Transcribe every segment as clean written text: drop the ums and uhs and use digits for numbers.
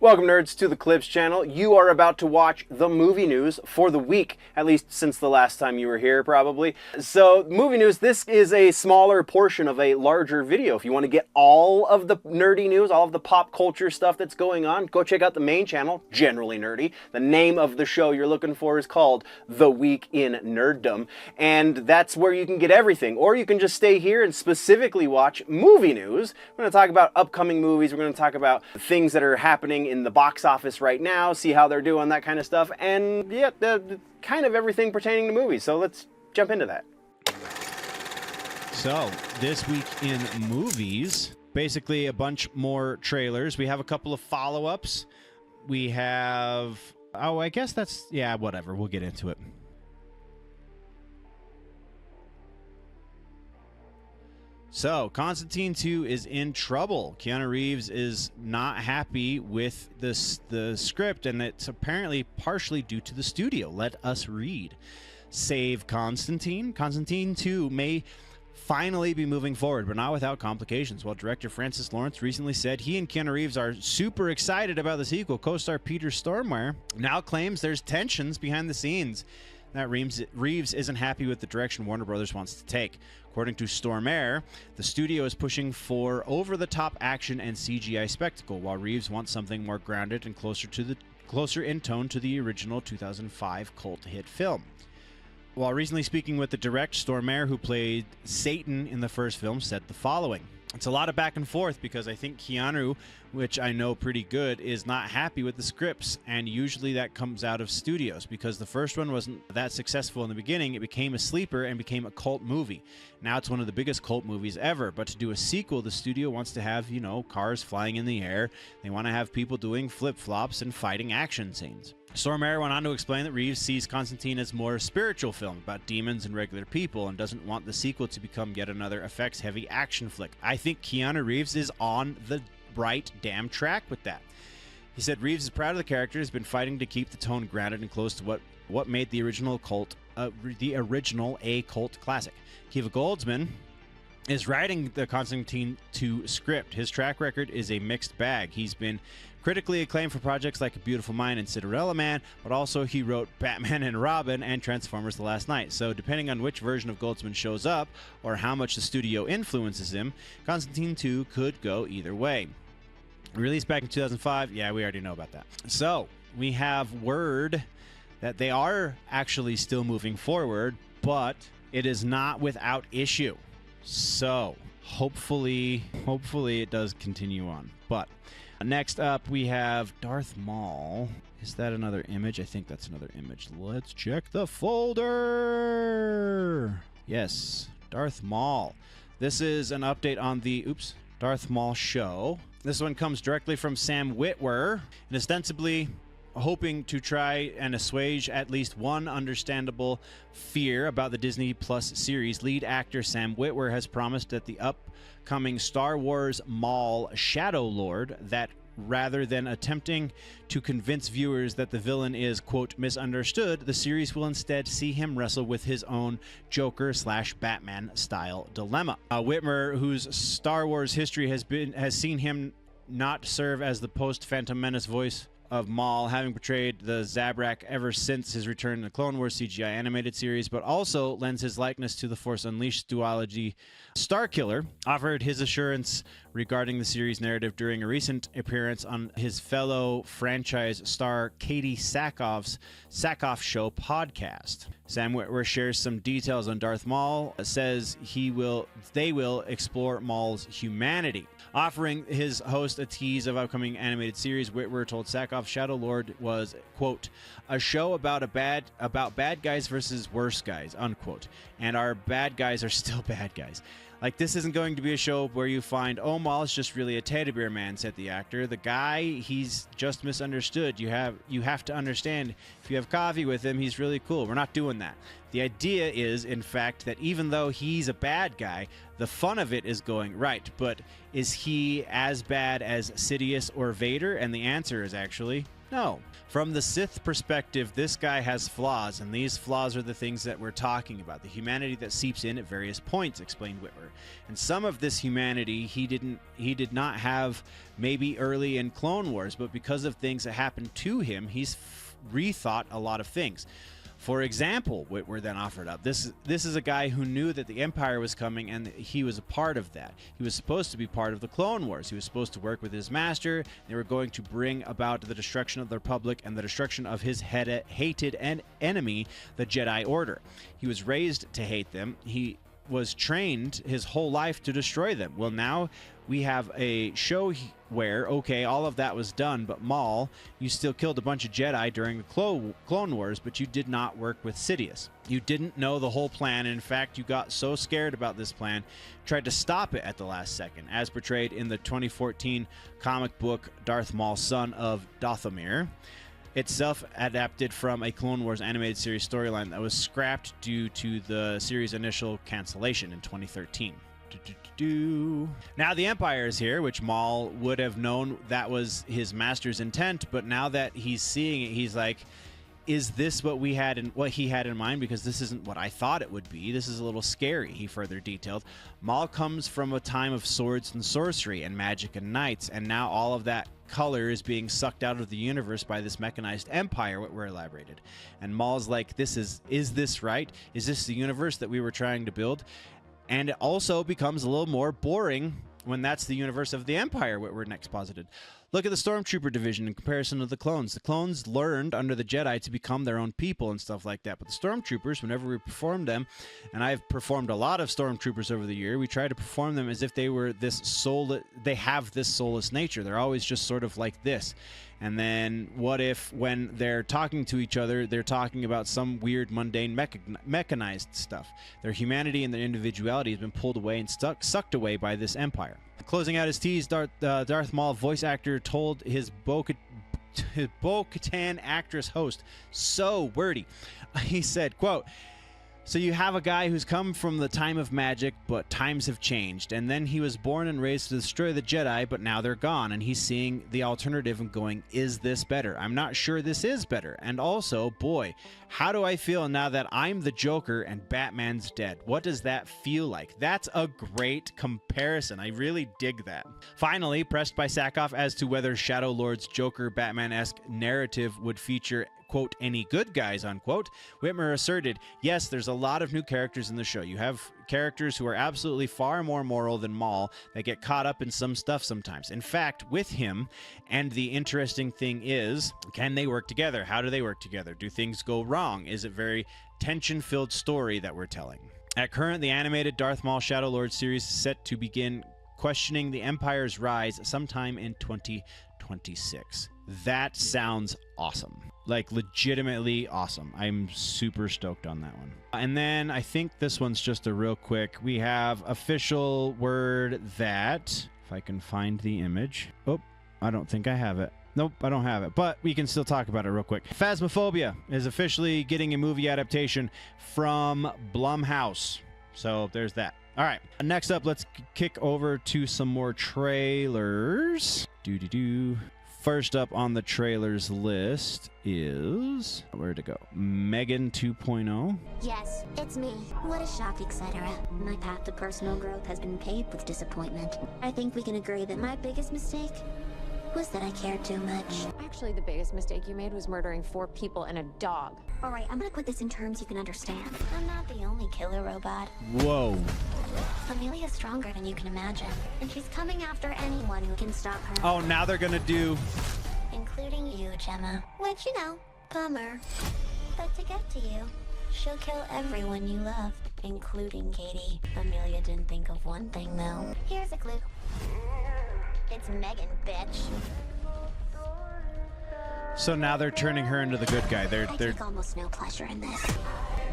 Welcome, nerds, to the Clips channel. You are about to watch the movie news for the week, at least since the last time you were here, probably. So, movie news, this is a smaller portion of a larger video. If you want to get all of the nerdy news, all of the pop culture stuff that's going on, go check out the main channel, Generally Nerdy. The name of the show you're looking for is called The Week in Nerddom, and that's where you can get everything. Or you can just stay here and specifically watch movie news. We're going to talk about upcoming movies, we're going to talk about things that are happening in the box office right now, see how they're doing, that kind of stuff, and yeah, kind of everything pertaining to movies. So let's jump into that. So, this week in movies, basically a bunch more trailers. We have a couple of follow-ups. We have... oh, I guess that's... yeah, whatever. We'll get into it. So, Constantine 2 is in trouble. Keanu Reeves is not happy with the script, and it's apparently partially due to the studio. Let us read. Save Constantine. Constantine 2 may finally be moving forward, but not without complications. While director Francis Lawrence recently said he and Keanu Reeves are super excited about the sequel, co-star Peter Stormare now claims there's tensions behind the scenes that Reeves isn't happy with the direction Warner Brothers wants to take. According to Stormare, the studio is pushing for over-the-top action and CGI spectacle, while Reeves wants something more grounded and closer in tone to the original 2005 cult hit film. While recently speaking with the director, Stormare, who played Satan in the first film, said the following. It's a lot of back and forth because I think Keanu, which I know pretty good, is not happy with the scripts, and usually that comes out of studios because the first one wasn't that successful in the beginning. It became a sleeper and became a cult movie. Now it's one of the biggest cult movies ever, but to do a sequel, the studio wants to have, you know, cars flying in the air. They want to have people doing flip-flops and fighting action scenes. Stormare went on to explain that Reeves sees Constantine as more a spiritual film about demons and regular people and doesn't want the sequel to become yet another effects-heavy action flick. I think Keanu Reeves is on the right damn track with that. He said Reeves is proud of the character, has been fighting to keep the tone grounded and close to what made the original a cult classic. Kiva Goldsman is writing the Constantine 2 script. His track record is a mixed bag. He's been critically acclaimed for projects like A Beautiful Mind and Cinderella Man, but also he wrote Batman and Robin and Transformers The Last Night. So depending on which version of Goldsman shows up, or how much the studio influences him, Constantine 2 could go either way. Released back in 2005, yeah, we already know about that. So, we have word that they are actually still moving forward, but it is not without issue. So, hopefully it does continue on. But next up, we have Darth Maul. Is that another image? I think that's another image. Let's check the folder. Yes, Darth Maul. This is an update on the Darth Maul show. This one comes directly from Sam Witwer, and ostensibly hoping to try and assuage at least one understandable fear about the Disney Plus series. Lead actor Sam Witwer has promised that the upcoming Star Wars Maul Shadow Lord, that rather than attempting to convince viewers that the villain is, quote, misunderstood, the series will instead see him wrestle with his own Joker/Batman style dilemma. Whitmer, whose Star Wars history has seen him not serve as the post-Phantom Menace voice of Maul, having portrayed the Zabrak ever since his return in the Clone Wars CGI animated series, but also lends his likeness to the Force Unleashed duology. Starkiller offered his assurance regarding the series narrative during a recent appearance on his fellow franchise star Katie Sackhoff's Sackhoff Show podcast. Sam Witwer shares some details on Darth Maul, says they will explore Maul's humanity. Offering his host a tease of upcoming animated series, Witwer told Sackhoff Shadow Lord was, quote, a show about bad guys versus worse guys, unquote. And our bad guys are still bad guys. Like, this isn't going to be a show where you find, oh, Maul is just really a teddy bear man, said the actor. The guy, he's just misunderstood. You have to understand, if you have coffee with him, he's really cool. We're not doing that. The idea is, in fact, that even though he's a bad guy, the fun of it is going, right, but is he as bad as Sidious or Vader? And the answer is actually No. From the Sith perspective, this guy has flaws, and these flaws are the things that we're talking about. The humanity that seeps in at various points, explained Witwer. And some of this humanity he did not have maybe early in Clone Wars, but because of things that happened to him, he's rethought a lot of things. For example, Witwer then offered up, this is a guy who knew that the Empire was coming, and he was a part of that. He was supposed to be part of the Clone Wars. He was supposed to work with his master. They were going to bring about the destruction of the Republic and the destruction of his hated enemy, the Jedi Order. He was raised to hate them. He was trained his whole life to destroy them. Well, now we have a show where, okay, all of that was done, but Maul, you still killed a bunch of Jedi during the Clone Wars, but you did not work with Sidious. You didn't know the whole plan. In fact, you got so scared about this plan, tried to stop it at the last second, as portrayed in the 2014 comic book Darth Maul, Son of Dathomir, itself adapted from a Clone Wars animated series storyline that was scrapped due to the series' initial cancellation in 2013. Now the Empire is here, which Maul would have known that was his master's intent, but now that he's seeing it, he's like, is this what he had in mind? Because this isn't what I thought it would be. This is a little scary, he further detailed. Maul comes from a time of swords and sorcery and magic and knights, and now all of that color is being sucked out of the universe by this mechanized empire, what we're elaborated. And Maul's like, is this right? Is this the universe that we were trying to build? And it also becomes a little more boring when that's the universe of the Empire, what we're next posited. Look at the Stormtrooper division in comparison to the clones. The clones learned under the Jedi to become their own people and stuff like that. But the Stormtroopers, whenever we performed them, and I've performed a lot of Stormtroopers over the year, we try to perform them as if they were they have this soulless nature. They're always just sort of like this. And then what if when they're talking to each other, they're talking about some weird, mundane, mechanized stuff? Their humanity and their individuality has been pulled away and sucked away by this empire. Closing out his tease, Darth Maul voice actor told his Bo-Katan actress host, so wordy, he said, quote, "So you have a guy who's come from the time of magic, but times have changed. And then he was born and raised to destroy the Jedi, but now they're gone. And he's seeing the alternative and going, is this better? I'm not sure this is better. And also, boy, how do I feel now that I'm the Joker and Batman's dead? What does that feel like?" That's a great comparison. I really dig that. Finally, pressed by Sackhoff as to whether Shadow Lord's Joker Batman-esque narrative would feature, quote, any good guys, unquote, Witwer asserted, yes, there's a lot of new characters in the show. You have characters who are absolutely far more moral than Maul that get caught up in some stuff sometimes. In fact, with him, and the interesting thing is, can they work together? How do they work together? Do things go wrong? Is it very tension-filled story that we're telling? At current, the animated Darth Maul Shadow Lord series is set to begin questioning the Empire's rise sometime in 2026. That sounds awesome. Like, legitimately awesome. I'm super stoked on that one. And then I think this one's just a real quick. We have official word that, if I can find the image. Oh, I don't think I have it. Nope, I don't have it. But we can still talk about it real quick. Phasmophobia is officially getting a movie adaptation from Blumhouse. So there's that. All right. Next up, let's kick over to some more trailers. First up on the trailers list is, where'd it go? Megan 2.0. Yes, it's me. What a shock, etc. My path to personal growth has been paved with disappointment. I think we can agree that my biggest mistake was that I cared too much. Actually, the biggest mistake you made was murdering 4 people and a dog. Alright, I'm gonna put this in terms you can understand. I'm not the only killer robot. Whoa. Amelia's stronger than you can imagine, and she's coming after anyone who can stop her. Oh, now they're gonna do... Including you, Gemma. Which, you know, bummer. But to get to you, she'll kill everyone you love, including Katie. Amelia didn't think of one thing, though. Here's a clue. It's Megan, bitch. So now they're turning her into the good guy. I take almost no pleasure in this.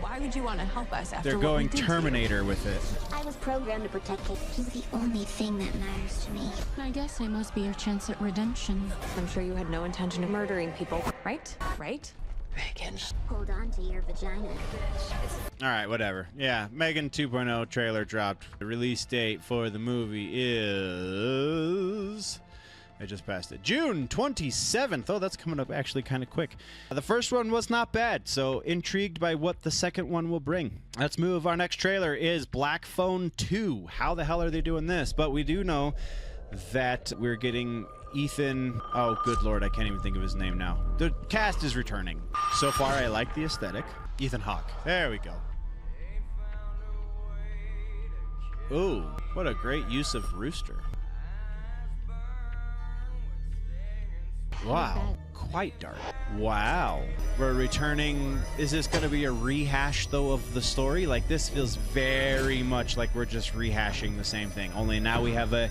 Why would you want to help us after They're what we going did to you? Terminator with it. I was programmed to protect Kate. She's the only thing that matters to me. I guess I must be your chance at redemption. I'm sure you had no intention of murdering people, right? Right? Megan. Hold on to your vagina. All right, whatever. Yeah, Megan 2.0 trailer dropped. The release date for the movie is I just passed it. June 27th. Oh, that's coming up actually kind of quick. The first one was not bad, so intrigued by what the second one will bring. Let's move. Our next trailer is Black Phone 2. How the hell are they doing this? But we do know that we're getting Ethan... Oh, good lord, I can't even think of his name now. The cast is returning. So far, I like the aesthetic. Ethan Hawke. There we go. Ooh, what a great use of Rooster. Wow, quite dark. Wow. We're returning. Is this going to be a rehash, though, of the story? Like, this feels very much like we're just rehashing the same thing. Only now we have a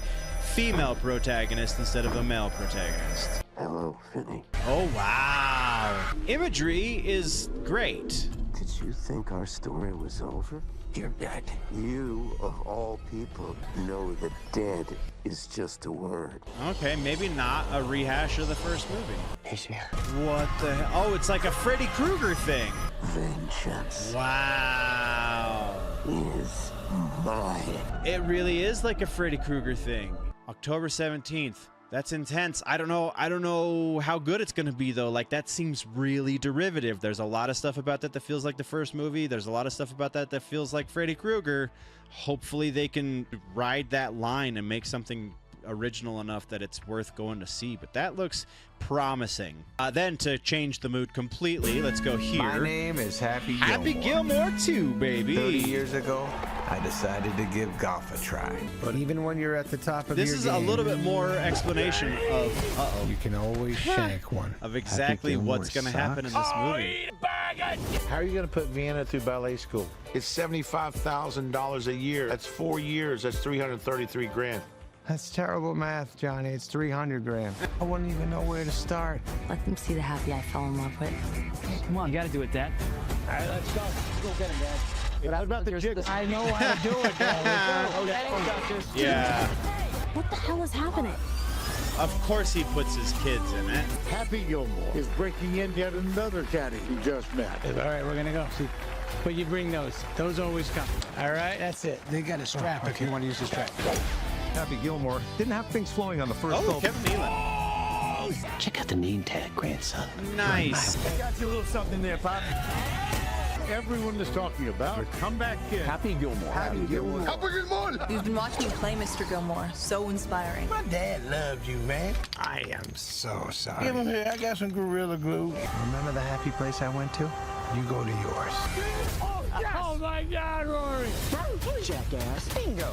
female protagonist instead of a male protagonist. Hello, Finney. Oh, wow. Imagery is great. Did you think our story was over? You're dead. You, of all people, know that dead is just a word. Okay, maybe not a rehash of the first movie. He's here. What the hell? Oh, it's like a Freddy Krueger thing. Vengeance Wow. is mine. It really is like a Freddy Krueger thing. October 17th. That's intense. I don't know how good it's going to be, though. Like, that seems really derivative. There's a lot of stuff about that feels like the first movie. There's a lot of stuff about that feels like Freddy Krueger. Hopefully they can ride that line and make something original enough that it's worth going to see. But that looks promising. Then to change the mood completely, let's go here. My name is Happy Gilmore. Happy Gilmore 2, baby. 30 years ago, I decided to give golf a try. But even when you're at the top of this your is game, a little bit more explanation of you can always shank one. of exactly what's going to happen in this movie. How are you going to put Vienna through ballet school? It's $75,000 a year. That's 4 years. That's 333 grand. That's terrible math, Johnny. It's 300 grand. I wouldn't even know where to start. Let them see the happy I fell in love with. Come on, you gotta do it, Dad. All right, let's go. Let's go get him, Dad. But What about the jig? I know how to do it, Dad. Okay. Yeah. What the hell is happening? Of course he puts his kids in it. Happy Gilmore is breaking in yet another caddy he just met. All right, we're gonna go. See, but you bring those. Those always come. All right, that's it. They got a strap if you want to use the strap. Happy Gilmore didn't have things flowing on the first Oh, Kevin Nealon. Check out the name tag, grandson. Nice. I got you a little something there, Pop. Everyone is talking about it. Come back kid. Happy Gilmore. Happy Gilmore. Happy Gilmore. We've been watching you play, Mr. Gilmore. So inspiring. My dad loved you, man. I am so sorry. Give him here. I got some Gorilla Glue. Remember the happy place I went to? You go to yours. Oh, yes. Oh my God, Rory. Jackass. Bingo.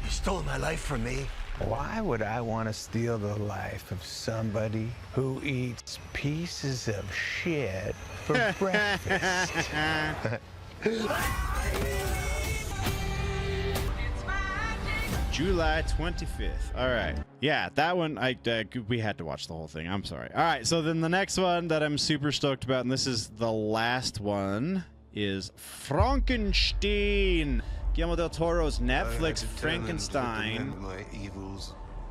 You stole my life from me. Why would I want to steal the life of somebody who eats pieces of shit for breakfast? July 25th. All right. Yeah, that one, we had to watch the whole thing. I'm sorry. All right, so then the next one that I'm super stoked about, and this is the last one, is Frankenstein. Guillermo del Toro's Netflix Frankenstein.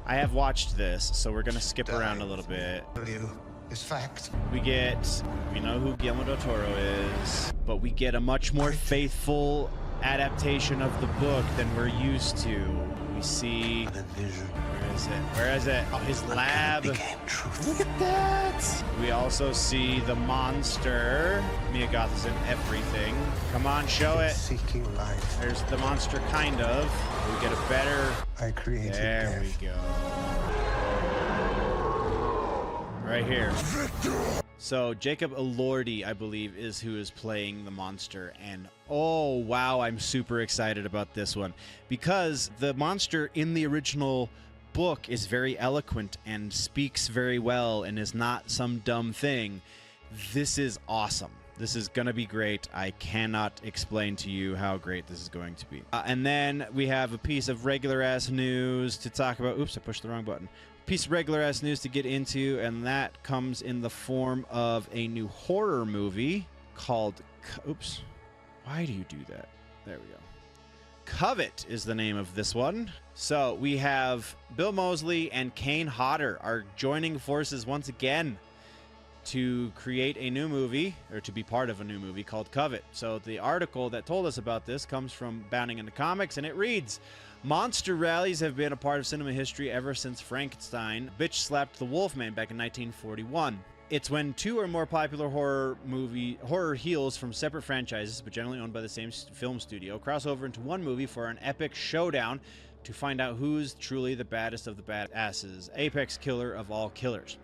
I have watched this, so we're gonna skip around a little bit. It's fact. We get, we know who Guillermo del Toro is, but we get a much more faithful adaptation of the book than we're used to. We see, where is it? Where is it? Oh, his lab. Look at that. We also see the monster. Mia Goth is in everything. Come on, show it. Seeking life. There's the monster, kind of. We get a better. I created There we go. Right here. So Jacob Elordi, I believe, is who is playing the monster, and oh wow, I'm super excited about this one because the monster in the original book is very eloquent and speaks very well and is not some dumb thing. This is awesome. This is gonna be great. I cannot explain to you how great this is going to be. And then we have a piece of regular ass news to talk about. Oops, I pushed the wrong button. Piece of regular ass news to get into, and that comes in the form of a new horror movie called oops, why do you do that? There we go. Covet is the name of this one. So we have Bill Moseley and Kane Hodder are joining forces once again to create a new movie, or to be part of a new movie called Covet. So the article that told us about this comes from Bounding into Comics, and it reads, monster rallies have been a part of cinema history ever since Frankenstein bitch-slapped the Wolfman back in 1941. It's when two or more popular horror heels from separate franchises, but generally owned by the same film studio, cross over into one movie for an epic showdown to find out who's truly the baddest of the badasses, apex killer of all killers.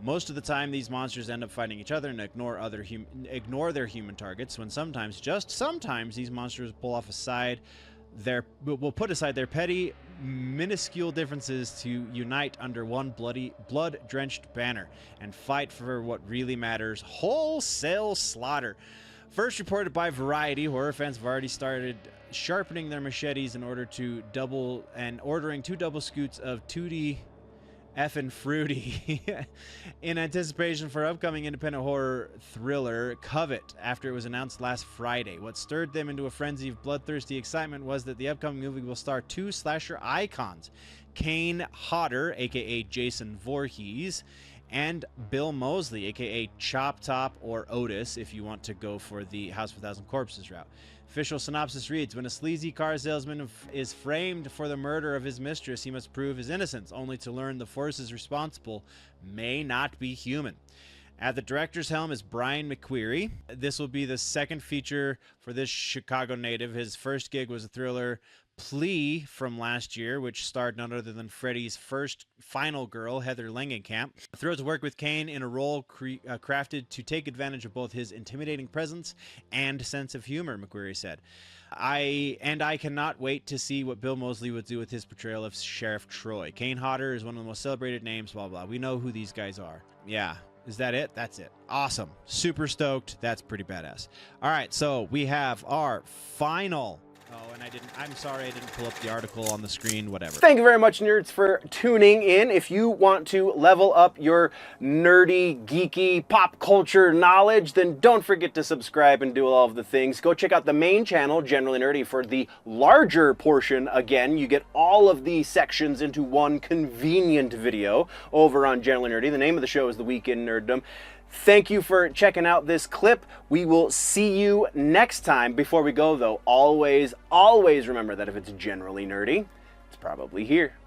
Most of the time, these monsters end up fighting each other and ignore their human targets, when sometimes, just sometimes, these monsters will put aside their petty, minuscule differences to unite under one blood-drenched banner and fight for what really matters: wholesale slaughter. First reported by Variety, horror fans have already started sharpening their machetes in order to ordering 2 double scoots of Tutti effin' fruity in anticipation for upcoming independent horror thriller Covet after it was announced last Friday. What stirred them into a frenzy of bloodthirsty excitement was that the upcoming movie will star 2 slasher icons, Kane Hodder, aka Jason Voorhees, and Bill Moseley, aka Chop Top or Otis, if you want to go for the House of a Thousand Corpses route. Official synopsis reads, when a sleazy car salesman is framed for the murder of his mistress, he must prove his innocence, only to learn the forces responsible may not be human. At the director's helm is Brian McQuarrie. This will be the second feature for this Chicago native. His first gig was a thriller, Plea, from last year, which starred none other than Freddy's first final girl, Heather Langenkamp. Thrilled to work with Kane in a role crafted to take advantage of both his intimidating presence and sense of humor, McQuarrie said. I cannot wait to see what Bill Moseley would do with his portrayal of Sheriff Troy. Kane Hodder is one of the most celebrated names, blah, blah. We know who these guys are. Yeah. Is that it? That's it. Awesome. Super stoked. That's pretty badass. All right, so we have our final... Oh, and I'm sorry I didn't pull up the article on the screen, whatever. Thank you very much, nerds, for tuning in. If you want to level up your nerdy, geeky, pop culture knowledge, then don't forget to subscribe and do all of the things. Go check out the main channel, Generally Nerdy, for the larger portion. Again, you get all of the sections into one convenient video over on Generally Nerdy. The name of the show is The Week in Nerddom. Thank you for checking out this clip. We will see you next time. Before we go, though, always remember that if it's generally nerdy, it's probably here.